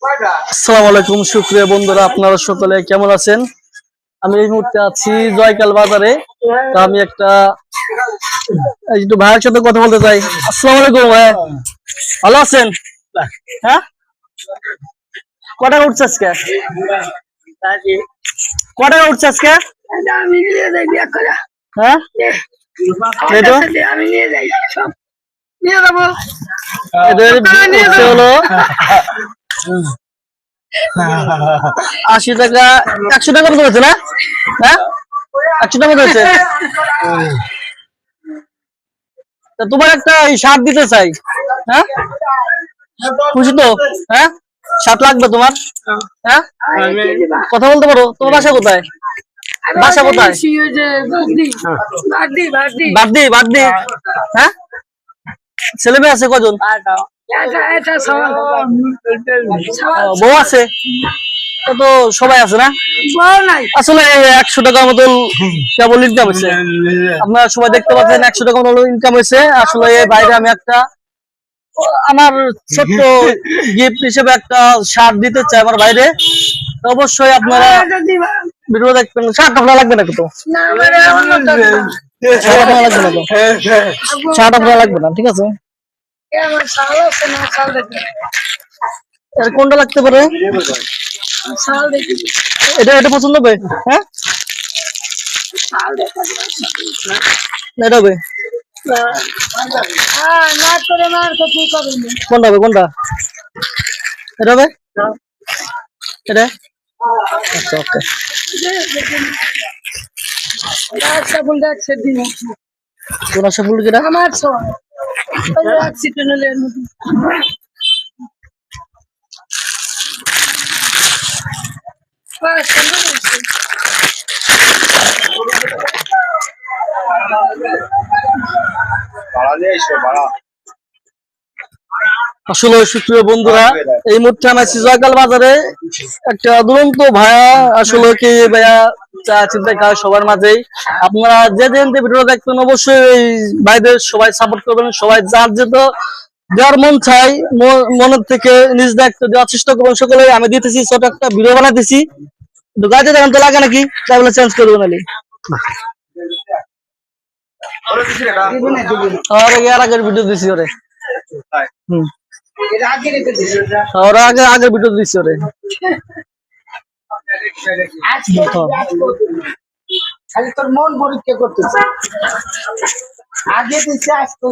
আসসালামু আলাইকুম সুপ্রিয় বন্ধুরা, আপনারা সকলে কেমন আছেন? আমি এই মুহূর্তে আছি জয়কাল বাজারে। তো আমি একটু ভাইয়ের সাথে কথা বলতে চাই। আসসালামু আলাইকুম ভাই, ভালো আছেন? হ্যাঁ, কটা উঠছে আজকে? কটা উঠছে আজকে? হ্যাঁ, আমি নিয়ে যাই, নিয়ে যাবো। হলো 80 টাকা, 100 টাকা মতো হচ্ছে না? হ্যাঁ, 100 টাকা হচ্ছে। তোমার একটা শার্ট দিতে চাই। হ্যাঁ, খুশি তো? হ্যাঁ, শার্ট লাগবে তোমার? হ্যাঁ, কথা বলতে পারো? তোমার বাসা কোথায়? বাসা কোথায়? বাদ্দি বাদ্দি। হ্যাঁ, ছেলে মেয়ে আছে কজন? বউ আছে? তো সবাই আছে না? আসলে 100 টাকার মতো কেবল ইনকাম হয়েছে। আপনারা সবাই দেখতে পাচ্ছেন 100 টাকা মতো ইনকাম হয়েছে। আসলে এই বাইরে আমি আমার ছোট্ট গিফট হিসেবে একটা শার্ট দিতে চাই আমার বাইরে। অবশ্যই আপনারা ভিডিও দেখবেন। শার্ট আপনার লাগবে না তো? শার্ট আপনার লাগবে না তো? শার্ট আপনার লাগবে না, ঠিক আছে। কোনটা লাগতে পারে? এটা এটা পছন্দ হবে? হ্যাঁ, এটা হবে। কোনটা হবে? কোনটা? এটা হবে? এটা? আচ্ছা, ওকে। কোন আশা ফুল কিনা? আসলে সুপ্রিয় বন্ধুরা, এই মুহূর্তে আমি আছি জয়কাল বাজারে। একটা দুরন্ত ভাইয়া, আসলে কি ভাইয়া চা চিন্তা খায় সবার মাঝেই। আপনারা যে ভিডিও দেখবেন অবশ্যই এই ভাইদের সবাই সাপোর্ট করবেন। সবাই যার যেটা যার মন চাই মনের থেকে নিজ দায়িত্ব দেওয়ার চেষ্টা করবেন সকলে। আমি দিতেছি ছোট একটা ভিডিও বানাইতেছি, গাড়িতে দেখেন তো লাগে নাকি, তাই বলে চেঞ্জ করবো নালি। আর আগের ভিডিও দিছি ওরে। আগের ভিডিও দিছি ওরে। খালি তোর মন পরীক্ষা করতেছে, আগে দিচ্ছে আজকে